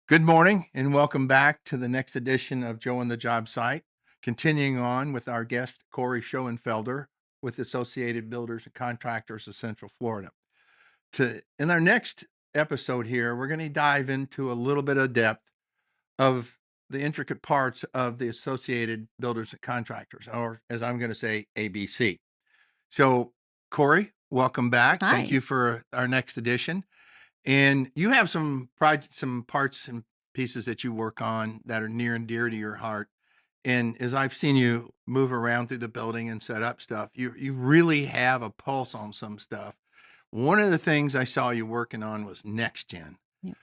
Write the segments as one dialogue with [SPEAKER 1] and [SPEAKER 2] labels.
[SPEAKER 1] Good morning and welcome back to the next edition of Joe and the Job Site. Continuing on with our guest, Corey Schoenfelder with Associated Builders and Contractors of Central Florida. In our next episode here, we're going to dive into a little bit of depth of the intricate parts of the Associated Builders and Contractors, or as I'm going to say, ABC. So, Corey, welcome back. Thank
[SPEAKER 2] Hi.
[SPEAKER 1] you for our next edition. And you have some parts and pieces that you work on that are near and dear to your heart. And as I've seen you move around through the building and set up stuff, you really have a pulse on some stuff. One of the things I saw you working on was next gen.
[SPEAKER 2] Yeah.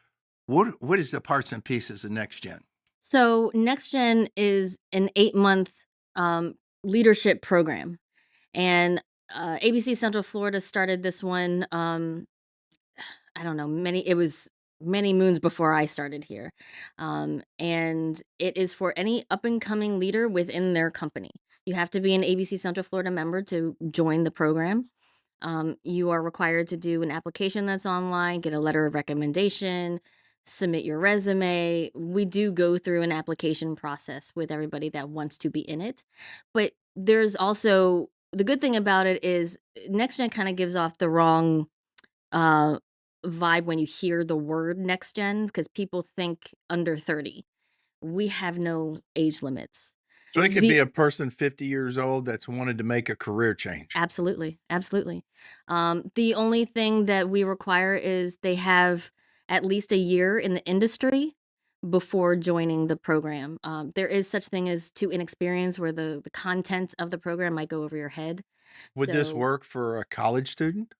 [SPEAKER 1] What is the parts and pieces of next gen?
[SPEAKER 2] So Next Gen is an 8-month leadership program, and ABC Central Florida started this one. I don't know, it was many moons before I started here, and it is for any up and coming leader within their company. You have to be an ABC Central Florida member to join the program. You are required to do an application that's online, get a letter of recommendation, submit your resume. We do go through an application process with everybody that wants to be in it. But there's also the good thing about it is Next Gen kind of gives off the wrong uh, vibe when you hear the word next gen because people think under 30. We have no age limits.
[SPEAKER 1] So it could be
[SPEAKER 2] The
[SPEAKER 1] a person 50 years old that's wanted to make a career change.
[SPEAKER 2] Absolutely, absolutely. The only thing that we require is they have at least a year in the industry before joining the program. There is such thing as too inexperience where the content of the program might go over your head.
[SPEAKER 1] Would this
[SPEAKER 2] So
[SPEAKER 1] work for a college student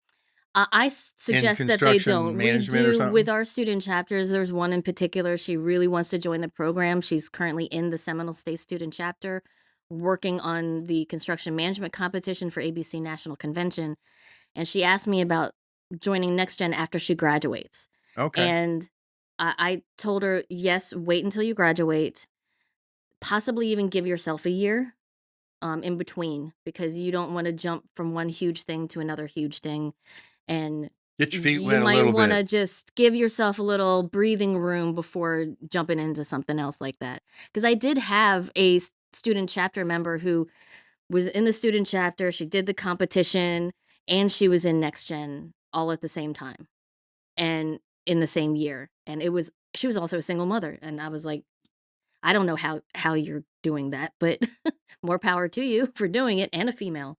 [SPEAKER 1] in
[SPEAKER 2] suggest that they
[SPEAKER 1] construction
[SPEAKER 2] don't. We
[SPEAKER 1] management or
[SPEAKER 2] do with
[SPEAKER 1] something?
[SPEAKER 2] our student chapters. There's one in particular. She really wants to join the program. She's currently in the Seminole State student chapter, working on the construction management competition for ABC National Convention. And she asked me about joining Next Gen after she graduates.
[SPEAKER 1] Okay.
[SPEAKER 2] And I told her, yes, wait until you graduate, possibly even give yourself a year in between because you don't want to jump from one huge thing to another huge thing. And
[SPEAKER 1] Get your feet
[SPEAKER 2] you
[SPEAKER 1] wet a
[SPEAKER 2] might
[SPEAKER 1] little
[SPEAKER 2] want
[SPEAKER 1] bit.
[SPEAKER 2] to just give yourself a little breathing room before jumping into something else like that. Because I did have a student chapter member who was in the student chapter, she did the competition, and she was in Next Gen all at the same time and in the same year. And she was also a single mother. And I was like, I don't know how you're doing that, but more power to you for doing it and a female.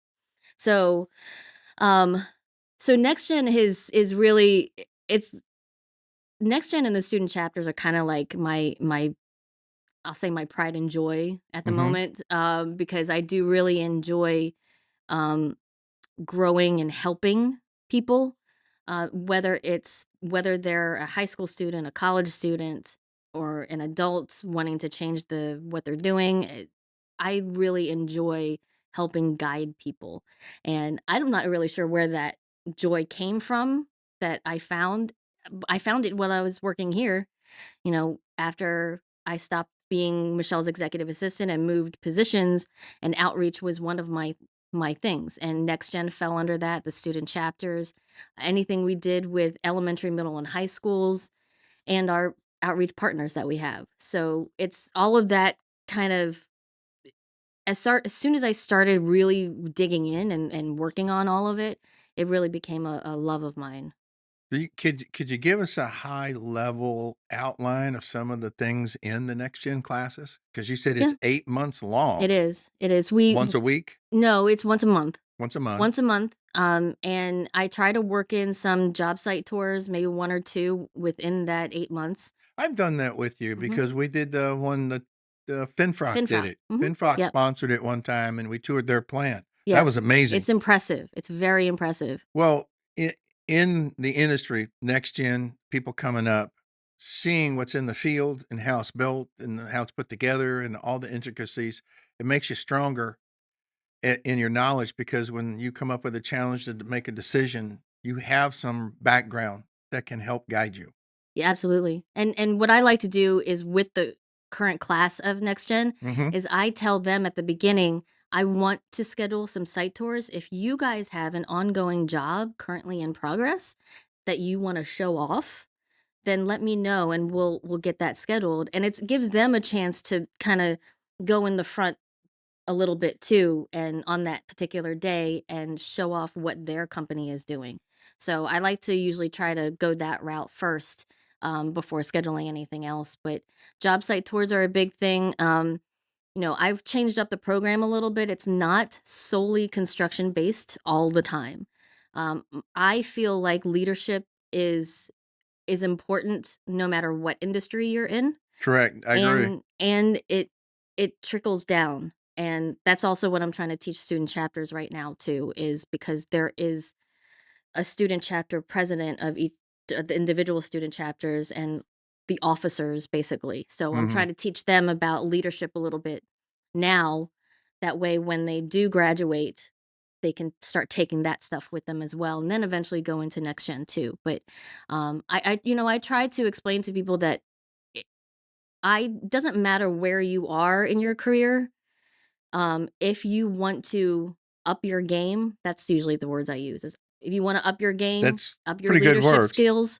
[SPEAKER 2] So, um, so Next Gen is really it's Next Gen and the student chapters are kind of like my I'll say my pride and joy at the
[SPEAKER 1] Mhm.
[SPEAKER 2] moment, because I do really enjoy um, growing and helping people, whether they're a high school student, a college student, or an adult wanting to change what they're doing. I really enjoy helping guide people, and I'm not really sure where that joy came from that I found. I found it while I was working here. After I stopped being Michelle's executive assistant and moved positions, and outreach was one of my things. And Next Gen fell under that, the student chapters, anything we did with elementary, middle, and high schools, and our outreach partners that we have. So it's all of that kind of as soon as I started really digging in and working on all of it, it really became a love of mine.
[SPEAKER 1] Could you give us a high level outline of some of the things in the next gen classes? Because you said
[SPEAKER 2] Yeah,
[SPEAKER 1] it's 8 months long.
[SPEAKER 2] it is. It is. We
[SPEAKER 1] Once a week?
[SPEAKER 2] No, it's once a month.
[SPEAKER 1] Once a month?
[SPEAKER 2] Once a month, and I try to work in some job site tours, maybe 1 or 2 within that 8 months.
[SPEAKER 1] I've done that with you
[SPEAKER 2] Mhm.
[SPEAKER 1] because we did the one that Finfrock did
[SPEAKER 2] FinFrock.
[SPEAKER 1] it.
[SPEAKER 2] Mhm.
[SPEAKER 1] Finfrock
[SPEAKER 2] Yep.
[SPEAKER 1] sponsored it one time, and we toured their plant. That
[SPEAKER 2] Yeah.
[SPEAKER 1] was amazing.
[SPEAKER 2] It's impressive. It's very impressive.
[SPEAKER 1] Well, in the industry, next gen, people coming up, seeing what's in the field and how it's built and how it's put together and all the intricacies, it makes you stronger in your knowledge because when you come up with a challenge to make a decision, you have some background that can help guide you.
[SPEAKER 2] Yeah, absolutely. And what I like to do is with the current class of Next Gen
[SPEAKER 1] Mhm.
[SPEAKER 2] is I tell them at the beginning, I want to schedule some site tours. If you guys have an ongoing job currently in progress that you want to show off, then let me know and we'll get that scheduled. And it gives them a chance to kind of go in the front a little bit too, and on that particular day and show off what their company is doing. So I like to usually try to go that route first, before scheduling anything else. But job site tours are a big thing. I've changed up the program a little bit. It's not solely construction based all the time. I feel like leadership is important no matter what industry you're in,
[SPEAKER 1] Correct. I agree.
[SPEAKER 2] and it trickles down. And that's also what I'm trying to teach student chapters right now too, is because there is a student chapter president of each the individual student chapters and the officers basically. So I'm
[SPEAKER 1] Mhm.
[SPEAKER 2] trying to teach them about leadership a little bit now. That way when they do graduate, they can start taking that stuff with them as well, and then eventually go into next gen too. But I try to explain to people that it I doesn't matter where you are in your career, if you want to up your game, that's usually the words I use, is if you wanna up your game,
[SPEAKER 1] That's
[SPEAKER 2] up your
[SPEAKER 1] pretty good
[SPEAKER 2] leadership
[SPEAKER 1] words.
[SPEAKER 2] skills,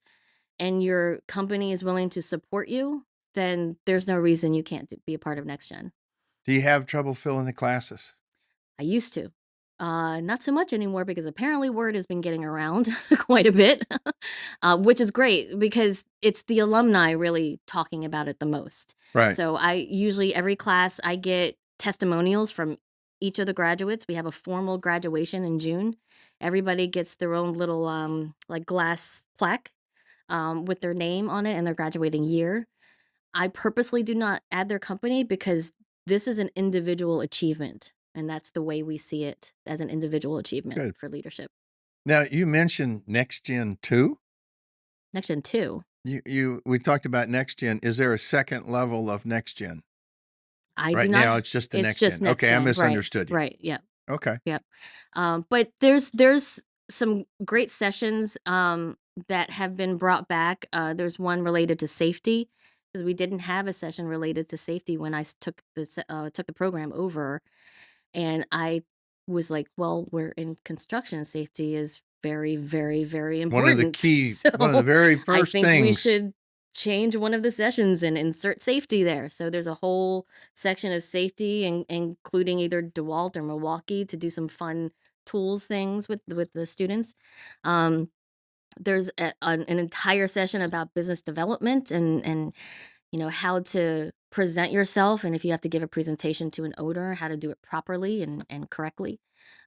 [SPEAKER 2] and your company is willing to support you, then there's no reason you can't be a part of next gen.
[SPEAKER 1] Do you have trouble filling the classes?
[SPEAKER 2] I used to. Not so much anymore because apparently word has been getting around quite a bit, which is great because it's the alumni really talking about it the most.
[SPEAKER 1] Right.
[SPEAKER 2] So I usually every class I get testimonials from each of the graduates. We have a formal graduation in June. Everybody gets their own little like glass plaque with their name on it and their graduating year. I purposely do not add their company because this is an individual achievement, and that's the way we see it, as an individual achievement
[SPEAKER 1] Good.
[SPEAKER 2] for leadership.
[SPEAKER 1] Now, you mentioned Next Gen 2?
[SPEAKER 2] Next gen 2,
[SPEAKER 1] We talked about Next Gen. Is there a second level of Next Gen?
[SPEAKER 2] I do
[SPEAKER 1] Right
[SPEAKER 2] not
[SPEAKER 1] now,
[SPEAKER 2] h
[SPEAKER 1] it's just the
[SPEAKER 2] it's
[SPEAKER 1] Next
[SPEAKER 2] just
[SPEAKER 1] Gen.
[SPEAKER 2] next
[SPEAKER 1] Okay, I
[SPEAKER 2] gen, right,
[SPEAKER 1] misunderstood you.
[SPEAKER 2] right, yep,
[SPEAKER 1] Okay.
[SPEAKER 2] yep. But there's some great sessions, that have been brought back. There's one related to safety, because we didn't have a session related to safety when I took the program over. And I was like, "Well, we're in construction, safety is very, very, very important."
[SPEAKER 1] One of the
[SPEAKER 2] So,
[SPEAKER 1] very
[SPEAKER 2] I
[SPEAKER 1] first
[SPEAKER 2] think we
[SPEAKER 1] things.
[SPEAKER 2] should change one of the sessions and insert safety there. So there's a whole section of safety and including either DeWalt or Milwaukee to do some fun tools things with the students. Um, there's an entire session about business development and how to present yourself, and if you have to give a presentation to an owner, how to do it properly and correctly.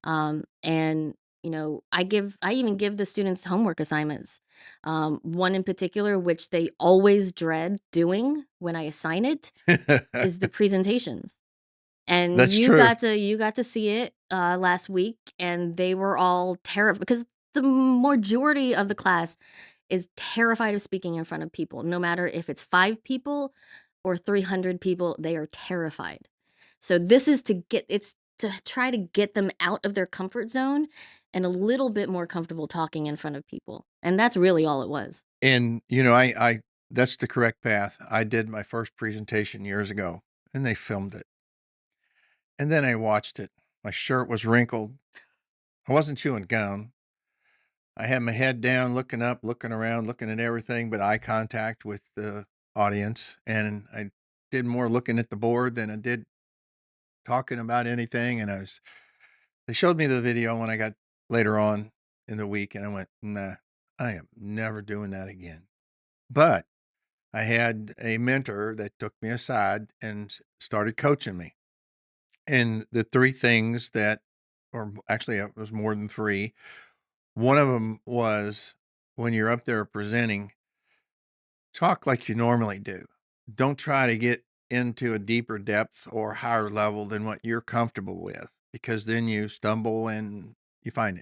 [SPEAKER 2] And I even give the students homework assignments. One in particular, which they always dread doing when I assign it, is the presentations. And
[SPEAKER 1] That's true.
[SPEAKER 2] you got to see it last week, and they were all terrified because the majority of the class is terrified of speaking in front of people. No matter if it's 5 people or 300 people, they are terrified. So this is it's to try to get them out of their comfort zone and a little bit more comfortable talking in front of people. And that's really all it was.
[SPEAKER 1] And, I that's the correct path. I did my first presentation years ago, and they filmed it. And then I watched it. My shirt was wrinkled. I wasn't chewing gum. I had my head down, looking up, looking around, looking at everything but eye contact with the audience, and I did more looking at the board than I did talking about anything, and they showed me the video when I got later on in the week, and I went, "Nah, I am never doing that again." But I had a mentor that took me aside and started coaching me. And the 3 things that or actually, it was more than 3. One of them was when you're up there presenting, talk like you normally do. Don't try to get into a deeper depth or higher level than what you're comfortable with, because then you stumble and you find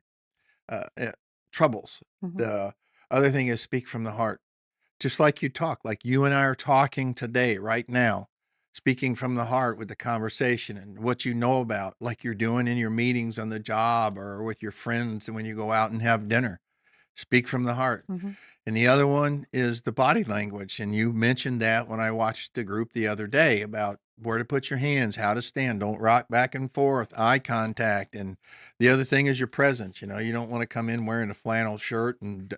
[SPEAKER 1] it, troubles.
[SPEAKER 2] Mhm,
[SPEAKER 1] The other thing is speak from the heart. Just like you talk, like you and I are talking today, right now, speaking from the heart with the conversation and what you know about, like you're doing in your meetings on the job or with your friends and when you go out and have dinner. Speak from the heart.
[SPEAKER 2] mhm,
[SPEAKER 1] And the other one is the body language. And you mentioned that when I watched the group the other day about where to put your hands, how to stand, don't rock back and forth, eye contact. And the other thing is your presence. You don't want to come in wearing a flannel shirt and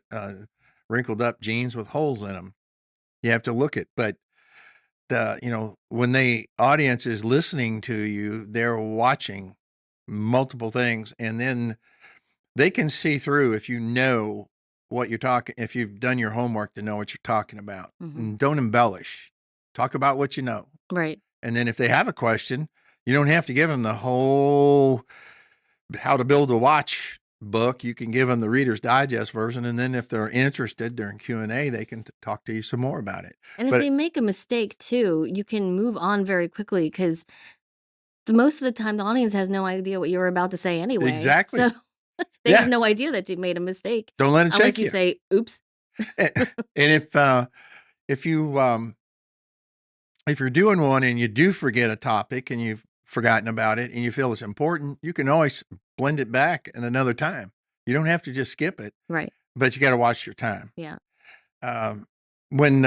[SPEAKER 1] wrinkled up jeans with holes in them. You have to look it, but when the audience is listening to you, they're watching multiple things, and then they can see through if you know what you're talking if you've done your homework to know what you're talking about.
[SPEAKER 2] Mhm.
[SPEAKER 1] And don't embellish. Talk about what you know.
[SPEAKER 2] Right.
[SPEAKER 1] And then if they have a question, you don't have to give them the whole how to build a watch book. You can give them the Reader's Digest version, and then if they're interested during Q&A, they can talk to you some more about it.
[SPEAKER 2] And if
[SPEAKER 1] But
[SPEAKER 2] they make a mistake too, you can move on very quickly because the most of the time, the audience has no idea what you were about to say anyway. So
[SPEAKER 1] exactly.
[SPEAKER 2] they have
[SPEAKER 1] Yeah.
[SPEAKER 2] no idea that you made a mistake
[SPEAKER 1] Don't let it
[SPEAKER 2] unless
[SPEAKER 1] shake
[SPEAKER 2] you
[SPEAKER 1] you.
[SPEAKER 2] say, "Oops."
[SPEAKER 1] And and if you if you're doing one and you do forget a topic and you've forgotten about it and you feel it's important, you can always blend it back in another time. You don't have to just skip it,
[SPEAKER 2] Right.
[SPEAKER 1] but you got to watch your time.
[SPEAKER 2] Yeah.
[SPEAKER 1] Um, when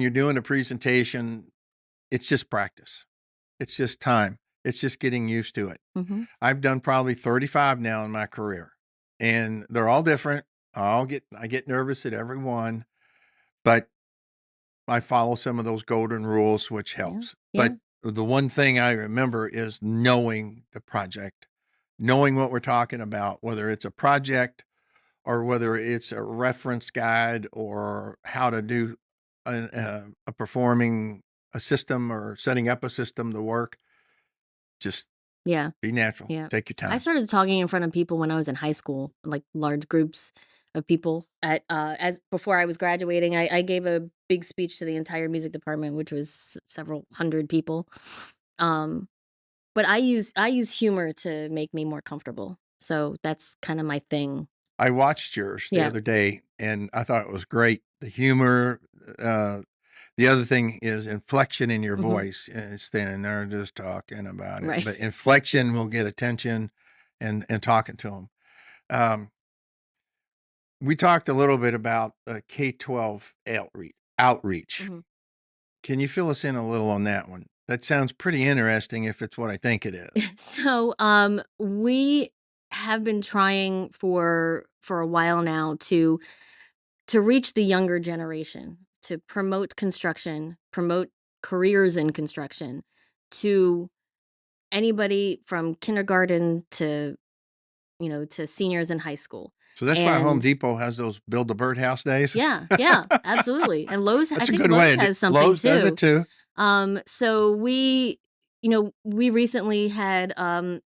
[SPEAKER 1] you're doing a presentation, it's just practice. It's just time. It's just getting used to it.
[SPEAKER 2] Mhm.
[SPEAKER 1] I've done probably 35 now in my career, and they're all different. I get nervous at every one, but I follow some of those golden rules, which
[SPEAKER 2] Yeah.
[SPEAKER 1] helps.
[SPEAKER 2] Yeah.
[SPEAKER 1] But the one thing I remember is knowing the project, knowing what we're talking about, whether it's a project or whether it's a reference guide or how to do a performing a system or setting up a system to work. Just
[SPEAKER 2] Yeah.
[SPEAKER 1] be natural.
[SPEAKER 2] Yeah.
[SPEAKER 1] Take your
[SPEAKER 2] I
[SPEAKER 1] time.
[SPEAKER 2] started talking in front of people when I was in high school, like large groups of people at as before I was graduating. I gave a big speech to the entire music department, which was several hundred people. Um, but I use humor to make me more comfortable. So that's kind of my thing.
[SPEAKER 1] I watched yours the
[SPEAKER 2] Yeah.
[SPEAKER 1] other day and I thought it was great. The humor, uh, the other thing is inflection in your
[SPEAKER 2] Hmm.
[SPEAKER 1] voice. Standing there just talking about it,
[SPEAKER 2] Right.
[SPEAKER 1] but inflection will get attention and talking to them. We talked a little bit about K-12 outreach.
[SPEAKER 2] Hmm.
[SPEAKER 1] Can you fill us in a little on that one? That sounds pretty interesting if it's what I think it is.
[SPEAKER 2] So we have been trying for a while now to reach the younger generation, to promote construction, promote careers in construction to anybody from kindergarten to, to seniors in high school.
[SPEAKER 1] So that's why Home
[SPEAKER 2] And
[SPEAKER 1] Depot has those build a birdhouse days.
[SPEAKER 2] yeah, yeah, absolutely. And Lowe's, I
[SPEAKER 1] That's a
[SPEAKER 2] think
[SPEAKER 1] good way
[SPEAKER 2] Lowe's
[SPEAKER 1] to do
[SPEAKER 2] has something
[SPEAKER 1] Lowe's does it
[SPEAKER 2] too.
[SPEAKER 1] too.
[SPEAKER 2] So we recently had an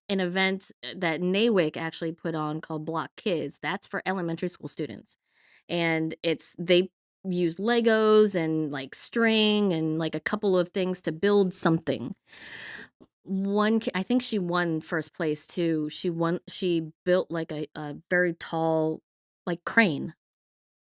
[SPEAKER 2] event that NAWIC actually put on called Block Kids. That's for elementary school students. And they use Legos and like string and like a couple of things to build something. I think she won first place too. She built like a very tall like crane.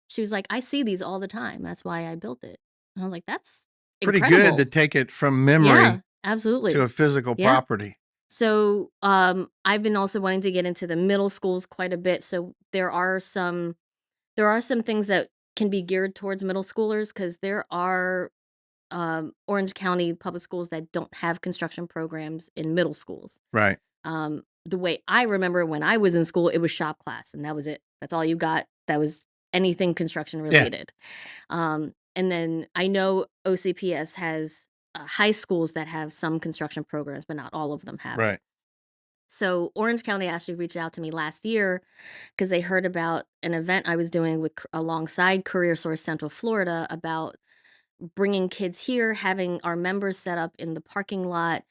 [SPEAKER 2] She was like, I see these all the time. That's why I built it. And I was like, that's
[SPEAKER 1] Pretty good to
[SPEAKER 2] incredible.
[SPEAKER 1] take it from
[SPEAKER 2] Yeah,
[SPEAKER 1] memory to a
[SPEAKER 2] absolutely.
[SPEAKER 1] physical
[SPEAKER 2] Yeah.
[SPEAKER 1] property.
[SPEAKER 2] So, I've been also wanting to get into the middle schools quite a bit. So there are some things that can be geared towards middle schoolers because there are Orange County public schools that don't have construction programs in middle schools.
[SPEAKER 1] Right.
[SPEAKER 2] The way I remember when I was in school, it was shop class, and that was it. That's all you got. That was anything construction
[SPEAKER 1] Yeah.
[SPEAKER 2] related. And then I know OCPS has high schools that have some construction programs, but not all of them have it.
[SPEAKER 1] Right.
[SPEAKER 2] So Orange County actually reached out to me last year because they heard about an event I was doing alongside Career Source Central Florida about bringing kids here, having our members set up in the parking lot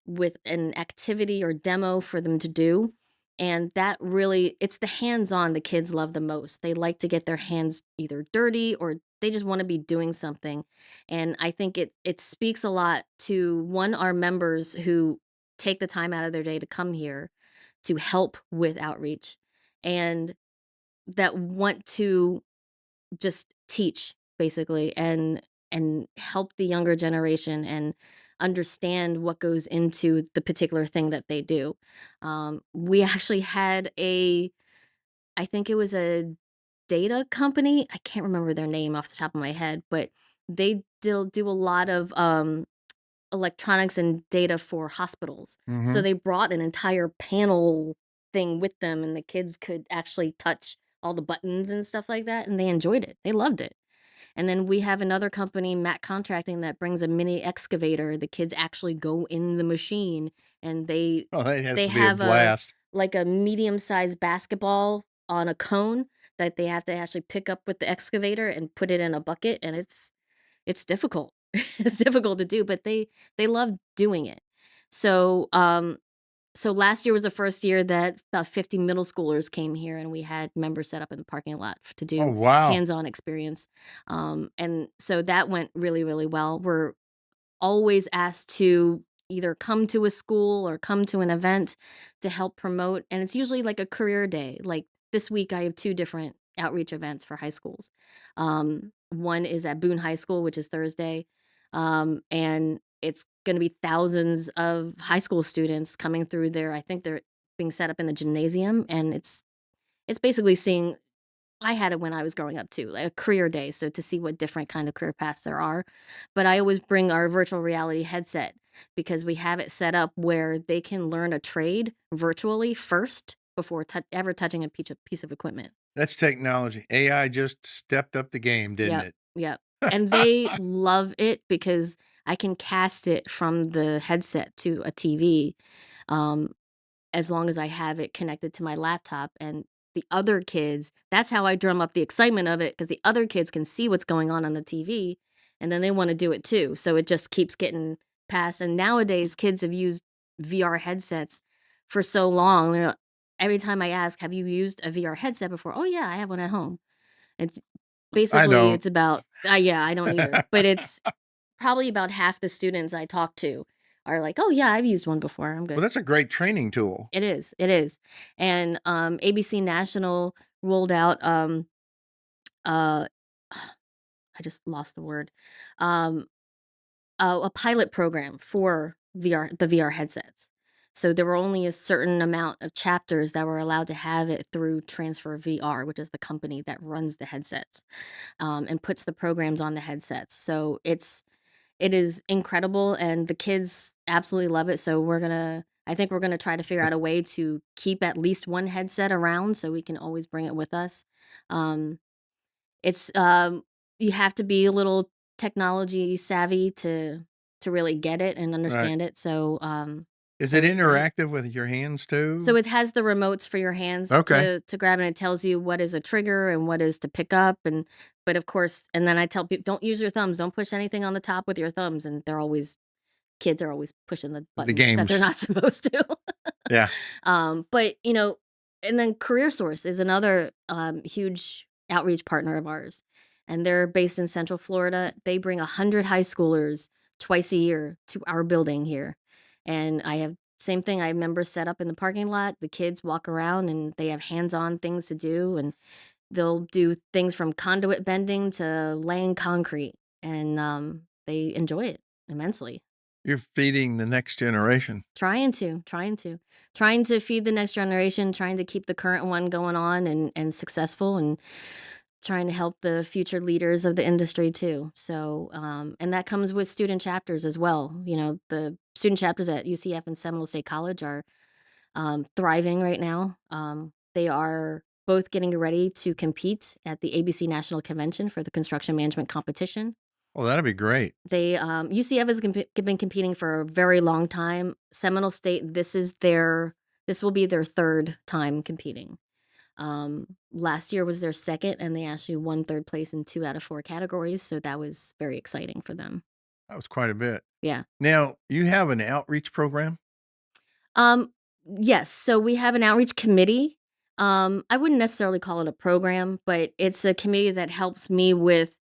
[SPEAKER 2] with an activity or demo for them to do. And that really, it's the hands-on the kids love the most. They like to get their hands either dirty or they just want to be doing something. And I think it speaks a lot to one, our members who take the time out of their day to come here to help with outreach and that want to just teach basically and help the younger generation and understand what goes into the particular thing that they do. We actually had I think it was a data company. I can't remember their name off the top of my head, but they do a lot of electronics and data for hospitals. So
[SPEAKER 1] Mhm.
[SPEAKER 2] they brought an entire panel thing with them, and the kids could actually touch all the buttons and stuff like that, and they enjoyed it. They loved it. And then we have another company, Matt Contracting, that brings a mini excavator. The kids actually go in the machine, and they
[SPEAKER 1] Oh, that has
[SPEAKER 2] they
[SPEAKER 1] to be a
[SPEAKER 2] have a
[SPEAKER 1] blast.
[SPEAKER 2] like a medium-sized basketball on a cone that they have to actually pick up with the excavator and put it in a bucket, and it's difficult. It's difficult to do, but they love doing it. So, so last year was the first year that about 50 middle schoolers came here, and we had members set up in the parking lot to
[SPEAKER 1] Oh,
[SPEAKER 2] do
[SPEAKER 1] wow.
[SPEAKER 2] hands-on experience. And so that went really, really well. We're always asked to either come to a school or come to an event to help promote, and it's usually like a career day. Like this week, I have two different outreach events for high schools. One is at Boone High School, which is Thursday, and it's going to be thousands of high school students coming through there. I think they're being set up in the gymnasium, and it's basically seeing I had it when I was growing up too, like a career day, so to see what different kind of career paths there are. But I always bring our virtual reality headset because we have it set up where they can learn a trade virtually first before ever touching a piece of equipment.
[SPEAKER 1] That's technology. AI just stepped up the game, didn't
[SPEAKER 2] Yep,
[SPEAKER 1] it?
[SPEAKER 2] yep. And they love it because I can cast it from the headset to a TV. Um, as long as I have it connected to my laptop, and the other kids, that's how I drum up the excitement of it, because the other kids can see what's going on the TV, and then they wanna do it too, so it just keeps getting passed. And nowadays, kids have used VR headsets for so long, every time I ask, "Have you used a VR headset before?" "Oh, yeah, I have one at home." It's
[SPEAKER 1] I
[SPEAKER 2] basically,
[SPEAKER 1] don't.
[SPEAKER 2] it's about yeah, I don't either, but it's probably about half the students I talk to are like, "Oh, yeah, I've used one before, I'm
[SPEAKER 1] Well,
[SPEAKER 2] good."
[SPEAKER 1] that's a great training tool.
[SPEAKER 2] It is, it is. And, ABC National rolled out, uh, I just lost the word, um, a pilot program for the VR headsets. So there were only a certain amount of chapters that were allowed to have it through Transfer VR, which is the company that runs the headsets, and puts the programs on the headsets. So it is incredible, and the kids absolutely love it, so I think we're gonna try to figure out a way to keep at least one headset around so we can always bring it with us. Um, it's, you have to be a little technology savvy to really get it and
[SPEAKER 1] Right.
[SPEAKER 2] understand it,
[SPEAKER 1] Is it
[SPEAKER 2] so it's great.
[SPEAKER 1] interactive with your hands
[SPEAKER 2] So
[SPEAKER 1] too?
[SPEAKER 2] it has the remotes for your hands
[SPEAKER 1] Okay.
[SPEAKER 2] to grab, and it tells you what is a trigger and what is to pick up, and but of course, and then I tell people, "Don't use your thumbs, don't push anything on the top with your thumbs," and kids are always pushing the
[SPEAKER 1] The
[SPEAKER 2] buttons that they're
[SPEAKER 1] games.
[SPEAKER 2] not supposed to.
[SPEAKER 1] Yeah.
[SPEAKER 2] But, and then Career Source is another, huge outreach partner of ours, and they're based in Central Florida. They bring 100 high schoolers twice a year to our building here, and I have same thing, I have members set up in the parking lot. The kids walk around, and they have hands-on things to do, and they'll do things from conduit bending to laying concrete, and, they enjoy it immensely.
[SPEAKER 1] You're feeding the next generation.
[SPEAKER 2] Trying to feed the next generation, trying to keep the current one going on and successful, and trying to help the future leaders of the industry too. So, and that comes with student chapters as well. The student chapters at UCF and Seminole State College are thriving right now. They are both getting ready to compete at the ABC National Convention for the construction management competition.
[SPEAKER 1] Well, that'd be great.
[SPEAKER 2] UCF has been competing for a very long time. Seminole State, this will be their third time competing. Last year was their second, and they actually won third place in 2 out of 4 categories, so that was very exciting for them.
[SPEAKER 1] That was quite a bit.
[SPEAKER 2] Yeah.
[SPEAKER 1] Now, you have an outreach program?
[SPEAKER 2] Um, yes, so we have an outreach committee. I wouldn't necessarily call it a program, but it's a committee that helps me with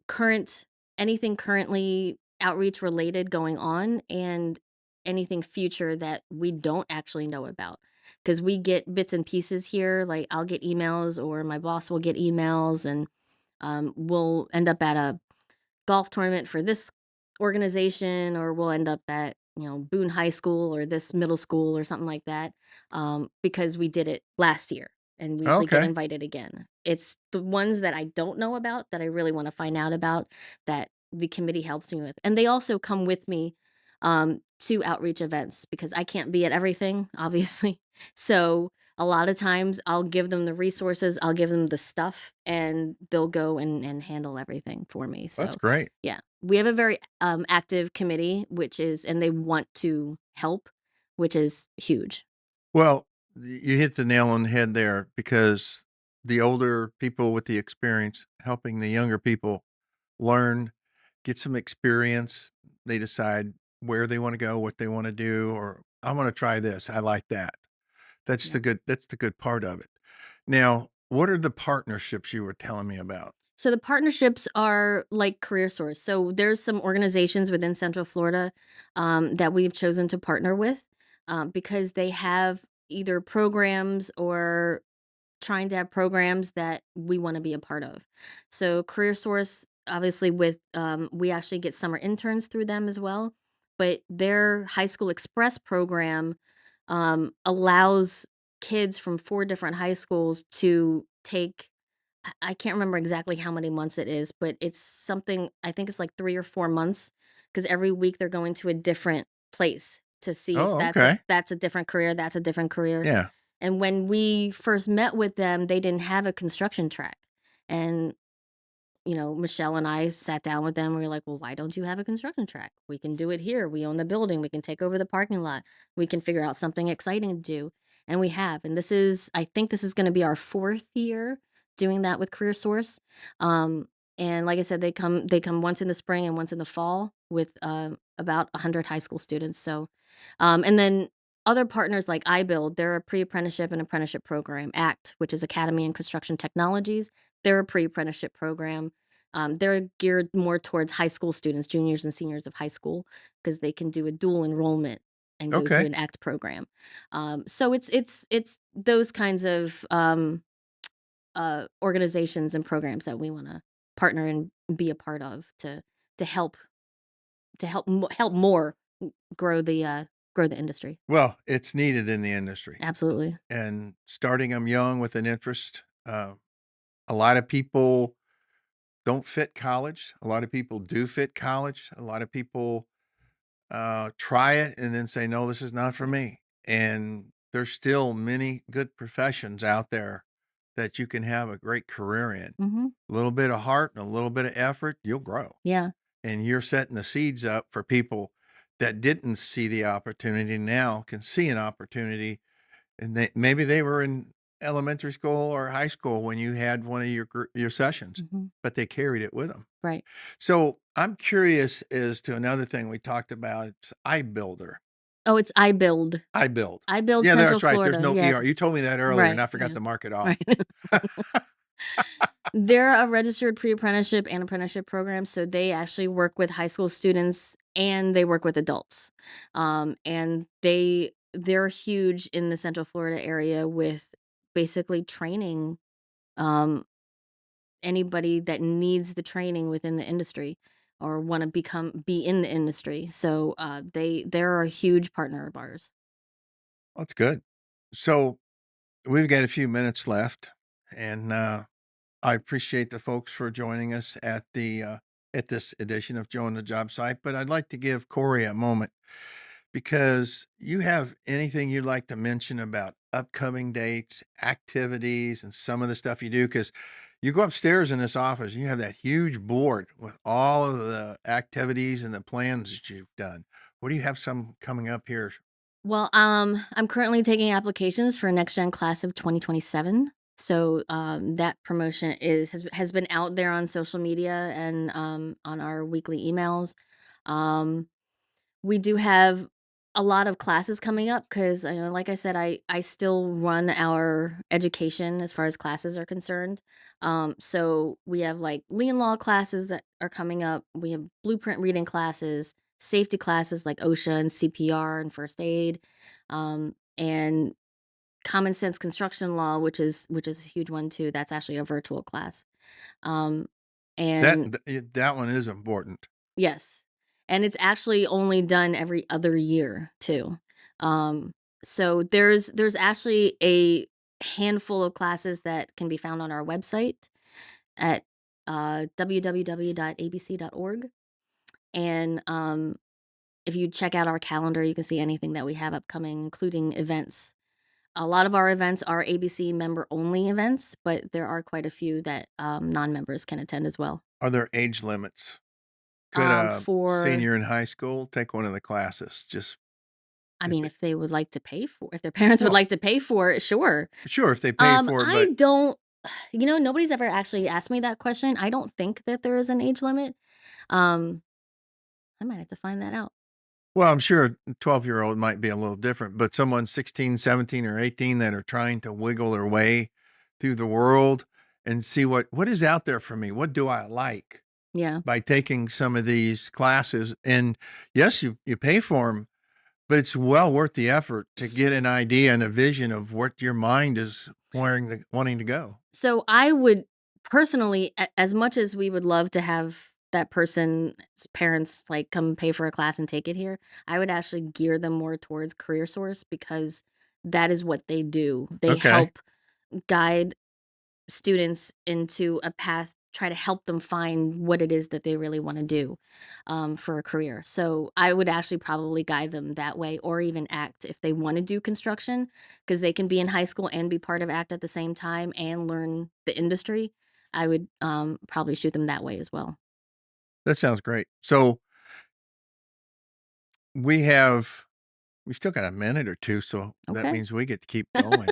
[SPEAKER 2] current anything currently outreach related going on, and anything future that we don't actually know about, because we get bits and pieces here. Like, I'll get emails, or my boss will get emails, and we'll end up at a golf tournament for this organization, or we'll end up at, Boone High School or this middle school or something like that, because we did it last year, and we usually get
[SPEAKER 1] Okay.
[SPEAKER 2] invited again. It's the ones that I don't know about that I really want to find out about, that the committee helps me with. And they also come with me to outreach events because I can't be at everything, obviously. So A lot of times, I'll give them the resources, I'll give them the stuff, and they'll go and handle everything for me,
[SPEAKER 1] That's
[SPEAKER 2] so,
[SPEAKER 1] great.
[SPEAKER 2] yeah. We have a very, active committee, which is and they want to help, which is huge.
[SPEAKER 1] Well, you hit the nail on the head there because the older people with the experience helping the younger people learn, get some experience, they decide where they want to go, what they want to do, or I want to try this. I like that.
[SPEAKER 2] Yeah.
[SPEAKER 1] That's the good part of it. Now, what are the partnerships you were telling me about?
[SPEAKER 2] So the partnerships are like career source. So there's some organizations within Central Florida that we've chosen to partner with because they have either programs or trying to have programs that we want to be a part of. So career source, obviously, with we actually get summer interns through them as well. But their high school express program allows kids from 4 different high schools to take I can't remember exactly how many months it is, but it's something I think it's like 3 or 4 months because every week they're going to a different place to see if
[SPEAKER 1] Oh, okay.
[SPEAKER 2] that's a different career, that's a different career.
[SPEAKER 1] Yeah.
[SPEAKER 2] And when we first met with them, they didn't have a construction track. And Michelle and I sat down with them. We were like, well, why don't you have a construction track? We can do it here. We own the building. We can take over the parking lot. We can figure out something exciting to do. And we have. And I think this is going to be our 4th year doing that with Career Source. Um, and like I said, they come once in the spring and once in the fall with about 100 high school students. So, and then other partners like iBuild, they're a pre-apprenticeship and apprenticeship program. ACT, which is Academy in Construction Technologies, they're a pre-apprenticeship program. They're geared more towards high school students, juniors and seniors of high school, because they can do a dual enrollment and go to
[SPEAKER 1] Okay.
[SPEAKER 2] an ACT program. So it's those kinds of organizations and programs that we want to partner and be a part of to help help more grow the industry.
[SPEAKER 1] Well, it's needed in the industry
[SPEAKER 2] Absolutely.
[SPEAKER 1] and starting them young with an interest. A lot of people don't fit college. A lot of people do fit college. A lot of people try it and then say, no, this is not for
[SPEAKER 2] Yeah.
[SPEAKER 1] me. And there's still many good professions out there that you can have a great career in.
[SPEAKER 2] Hmm.
[SPEAKER 1] A little bit of heart and a little bit of effort, you'll grow.
[SPEAKER 2] Yeah.
[SPEAKER 1] And you're setting the seeds up for people that didn't see the opportunity now can see an opportunity. And maybe they were in elementary school or high school when you had one of your sessions,
[SPEAKER 2] Hmm.
[SPEAKER 1] but they carried it with them.
[SPEAKER 2] Right.
[SPEAKER 1] So I'm curious as to another thing we talked about. It's iBuilder.
[SPEAKER 2] Oh, it's iBuild.
[SPEAKER 1] iBuild.
[SPEAKER 2] iBuild
[SPEAKER 1] Yeah,
[SPEAKER 2] Central
[SPEAKER 1] that's right. There's
[SPEAKER 2] Florida.
[SPEAKER 1] no
[SPEAKER 2] Yeah.
[SPEAKER 1] ER. You told me that earlier, and
[SPEAKER 2] Right.
[SPEAKER 1] I forgot
[SPEAKER 2] Yeah.
[SPEAKER 1] to mark it off.
[SPEAKER 2] Right. They're a registered pre-apprenticeship and apprenticeship program, so they actually work with high school students and they work with adults. And they're huge in the Central Florida area with basically training um, anybody that needs the training within the industry or want to be in the industry. So they're a huge partner of ours.
[SPEAKER 1] That's good. So we've got a few minutes left, and I appreciate the folks for joining us at this edition of Joe on the Job Site. But I'd like to give Corey a moment because you have anything you'd like to mention about upcoming dates, activities, and some of the stuff you do. Because you go upstairs in this office, you have that huge board with all of the activities and the plans that you've done. What do you have some coming up here?
[SPEAKER 2] Well, I'm currently taking applications for next gen class of 2027. So that promotion has been out there on social media and on our weekly emails. Um, we do have a lot of classes coming up because, like I said, I still run our education as far as classes are concerned. So we have like lien law classes that are coming up. We have blueprint reading classes, safety classes like OSHA and CPR and first aid, and common sense construction law, which is a huge one too. That's actually a virtual class. Um, and
[SPEAKER 1] That one is important.
[SPEAKER 2] Yes, and it's actually only done every other year too. Um, so there's actually a handful of classes that can be found on our website at www.abc.org, and if you check out our calendar, you can see anything that we have upcoming, including events. A lot of our events are ABC member only events, but there are quite a few that non-members can attend as well.
[SPEAKER 1] Are there age limits? Could a
[SPEAKER 2] For
[SPEAKER 1] senior in high school take one of the classes? Just
[SPEAKER 2] I
[SPEAKER 1] if
[SPEAKER 2] mean,
[SPEAKER 1] it
[SPEAKER 2] if they would like to pay for if their parents would
[SPEAKER 1] well,
[SPEAKER 2] like to pay for it, sure.
[SPEAKER 1] sure, if they pay for it,
[SPEAKER 2] I
[SPEAKER 1] but
[SPEAKER 2] don't nobody's ever actually asked me that question. I don't think that there is an age limit. Um, I might have to find that out.
[SPEAKER 1] well, I'm sure a 12-year-old might be a little different, but someone 16, 17, or 18 that are trying to wiggle their way through the world and see what is out there for me? What do I like
[SPEAKER 2] Yeah.
[SPEAKER 1] by taking some of these classes? And yes, you pay for them, but it's well worth the effort to get an idea and a vision of what your mind is wanting to go.
[SPEAKER 2] So I would personally, as much as we would love to have that person's parents like come pay for a class and take it here, I would actually gear them more towards Career Source because that is what they do. They
[SPEAKER 1] Okay.
[SPEAKER 2] help guide students into a path, try to help them find what it is that they really want to do for a career. So I would actually probably guide them that way, or even ACT if they want to do construction, because they can be in high school and be part of ACT at the same time and learn the industry. I would probably shoot them that way as well.
[SPEAKER 1] That sounds great. So we have we still got a minute or two, so that
[SPEAKER 2] Okay.
[SPEAKER 1] means we get to keep going.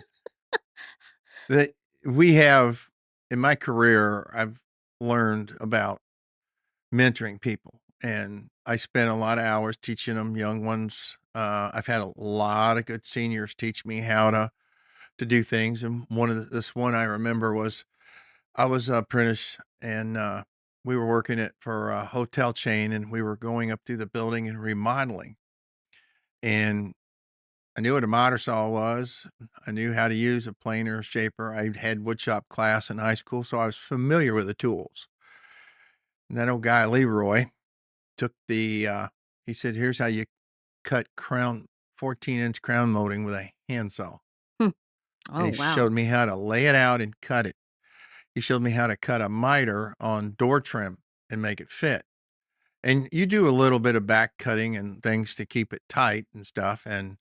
[SPEAKER 1] That we have in my career, I've learned about mentoring people, and I spent a lot of hours teaching them young ones. I've had a lot of good seniors teach me how to do things, and this one I remember was I was an apprentice, and we were working it for a hotel chain, and we were going up through the building and remodeling, and I knew what a miter saw was. I knew how to use a planer, shaper. I had woodshop class in high school, so I was familiar with the tools. And that old guy, Leroy, took he said, here's how you cut 14-inch crown molding with a handsaw.
[SPEAKER 2] Hmm.
[SPEAKER 1] And
[SPEAKER 2] Oh,
[SPEAKER 1] he
[SPEAKER 2] wow.
[SPEAKER 1] showed me how to lay it out and cut it. He showed me how to cut a miter on door trim and make it fit. And you do a little bit of back cutting and things to keep it tight and stuff. And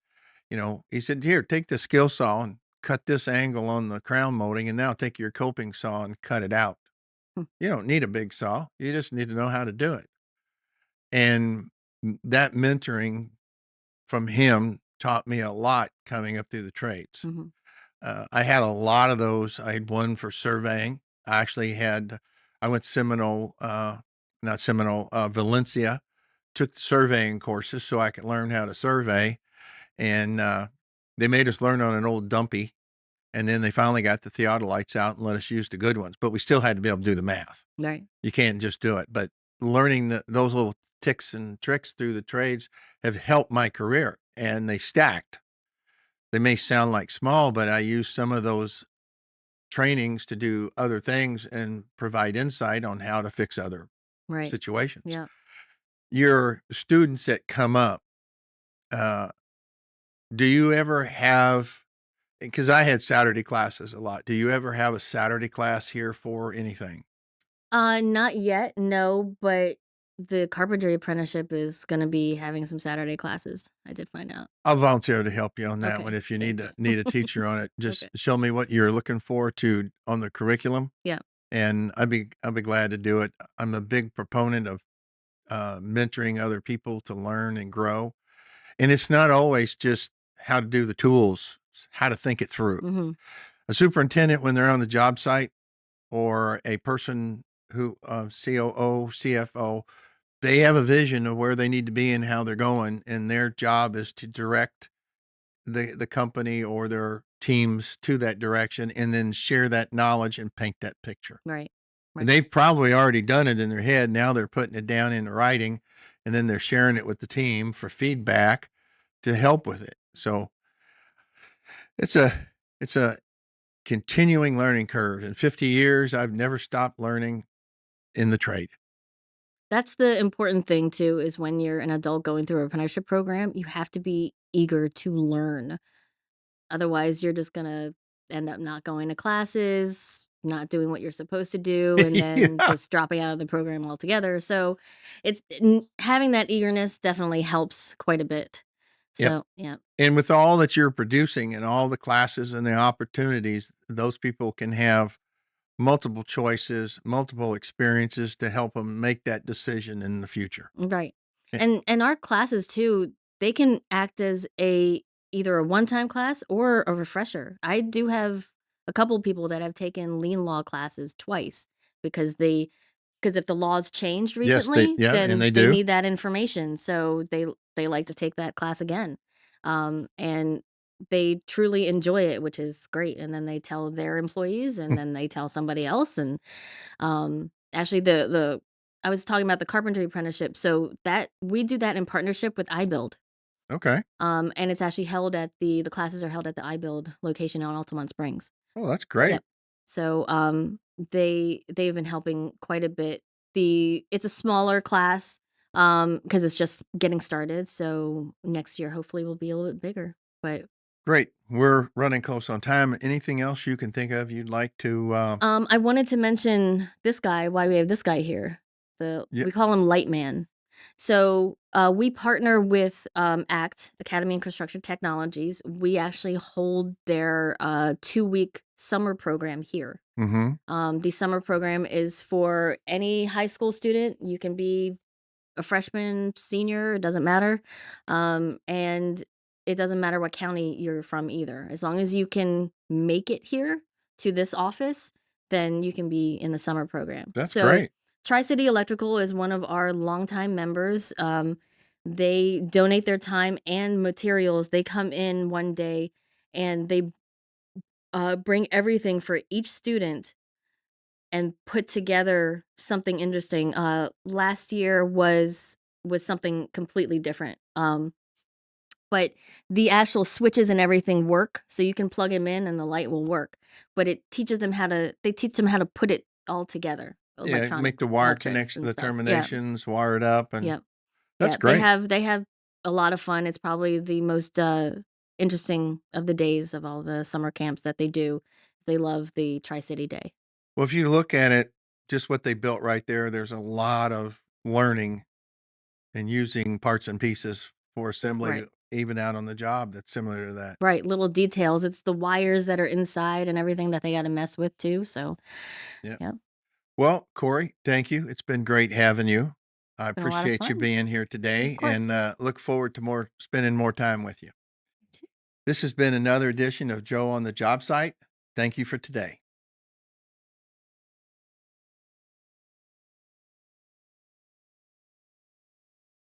[SPEAKER 1] he said, "Here, take the skill saw and cut this angle on the crown molding, and now take your coping saw and cut it out.
[SPEAKER 2] Hmm.
[SPEAKER 1] You don't need a big saw. You just need to know how to do it." And that mentoring from him taught me a lot coming up through the trades.
[SPEAKER 2] Hmm.
[SPEAKER 1] I had a lot of those. I had one for surveying. I went Seminole, not Seminole, Valencia, took the surveying courses so I could learn how to survey. And they made us learn on an old dumpy. And then they finally got the theodolites out and let us use the good ones, but we still had to be able to do the math.
[SPEAKER 2] Right.
[SPEAKER 1] You can't just do it. But learning those little ticks and tricks through the trades have helped my career, and they stacked. They may sound like small, but I use some of those trainings to do other things and provide insight on how to fix other
[SPEAKER 2] Right.
[SPEAKER 1] situations.
[SPEAKER 2] Yeah.
[SPEAKER 1] Your students that come up, uh, do you ever have, because I had Saturday classes a lot. Do you ever have a Saturday class here for anything?
[SPEAKER 2] Not yet, no, but the carpentry apprenticeship is gonna be having some Saturday classes. I did find out.
[SPEAKER 1] I'll volunteer to help you on that one.
[SPEAKER 2] Okay,
[SPEAKER 1] If you
[SPEAKER 2] thank you.
[SPEAKER 1] need a teacher on it, just
[SPEAKER 2] Okay.
[SPEAKER 1] show me what you're looking for to on the curriculum,
[SPEAKER 2] Yeah.
[SPEAKER 1] and I'll be glad to do it. I'm a big proponent of mentoring other people to learn and grow. And it's not always just how to do the tools, it's how to think it through.
[SPEAKER 2] Mhm.
[SPEAKER 1] A superintendent, when they're on the job site, or a person who, COO, CFO, they have a vision of where they need to be and how they're going. And their job is to direct the company or their teams to that direction and then share that knowledge and paint that picture.
[SPEAKER 2] Right.
[SPEAKER 1] And
[SPEAKER 2] Right.
[SPEAKER 1] they've probably already done it in their head. Now they're putting it down in writing, and then they're sharing it with the team for feedback to help with it. So it's a continuing learning curve. In 50 years, I've never stopped learning in the trade.
[SPEAKER 2] That's the important thing too, is when you're an adult going through a apprenticeship program, you have to be eager to learn. Otherwise, you're just gonna end up not going to classes, not doing what you're supposed to do, and then
[SPEAKER 1] Yeah.
[SPEAKER 2] just dropping out of the program altogether. So, having that eagerness definitely helps quite a bit.
[SPEAKER 1] Yep.
[SPEAKER 2] So, yeah.
[SPEAKER 1] And with all that you're producing and all the classes and the opportunities, those people can have multiple choices, multiple experiences to help them make that decision in the future.
[SPEAKER 2] Right.
[SPEAKER 1] Eh,
[SPEAKER 2] And our classes too, they can act as either a one-time class or a refresher. I do have a couple people that have taken lien law classes twice because because if the laws changed
[SPEAKER 1] Yes,
[SPEAKER 2] recently,
[SPEAKER 1] and
[SPEAKER 2] then
[SPEAKER 1] they
[SPEAKER 2] they
[SPEAKER 1] do.
[SPEAKER 2] need that information. So they like to take that class again. And they truly enjoy it, which is great. And then they tell their employees and then they tell somebody else. And actually the I was talking about the carpentry apprenticeship, so that we do that in partnership with iBuild.
[SPEAKER 1] Okay.
[SPEAKER 2] And it's actually held at the classes are held at the iBuild location on Altamont Springs.
[SPEAKER 1] Oh, that's great.
[SPEAKER 2] Yep. So, they've been helping quite a bit. It's a smaller class, because it's just getting started, so next year, hopefully, will be a little bit bigger, but
[SPEAKER 1] Great. We're running close on time. Anything else you can think of you'd like to,
[SPEAKER 2] I wanted to mention this guy, why we have this guy here.
[SPEAKER 1] yeah.
[SPEAKER 2] We call him Light Man. So, we partner with, ACT, Academy in Construction Technologies. We actually hold their, 2-week summer program here.
[SPEAKER 1] Mhm.
[SPEAKER 2] The summer program is for any high school student. You can be a freshman, senior, it doesn't matter. And it doesn't matter what county you're from either. As long as you can make it here to this office, then you can be in the summer program.
[SPEAKER 1] That's
[SPEAKER 2] So,
[SPEAKER 1] great.
[SPEAKER 2] Tri City Electrical is one of our longtime members. They donate their time and materials. They come in one day and they bring everything for each student and put together something interesting. Last year was something completely different. But the actual switches and everything work, so you can plug them in and the light will work. But they teach them how to put it all together,
[SPEAKER 1] Yeah, make the wire
[SPEAKER 2] electrics
[SPEAKER 1] connection,
[SPEAKER 2] and
[SPEAKER 1] the
[SPEAKER 2] stuff. Yeah,
[SPEAKER 1] terminations, wire it up, and
[SPEAKER 2] yeah,
[SPEAKER 1] that's
[SPEAKER 2] yeah. They
[SPEAKER 1] great.
[SPEAKER 2] have they have a lot of fun. It's probably the most interesting of the days of all the summer camps that they do. They love the Tri City Day.
[SPEAKER 1] Well, if you look at it, just what they built right there, there's a lot of learning and using parts and pieces for assembly,
[SPEAKER 2] Right.
[SPEAKER 1] even out on the job that's similar to that.
[SPEAKER 2] Right, little details. It's the wires that are inside and everything that they gotta mess with too, so,
[SPEAKER 1] Yeah.
[SPEAKER 2] yeah,
[SPEAKER 1] Well, Corey, thank you. It's been great having you. I
[SPEAKER 2] it's been a lot of
[SPEAKER 1] appreciate you
[SPEAKER 2] fun.
[SPEAKER 1] being here
[SPEAKER 2] Of
[SPEAKER 1] today and
[SPEAKER 2] course.
[SPEAKER 1] look forward to spending more time with you. This has been another edition of Joe on the Job Site. Thank you for today.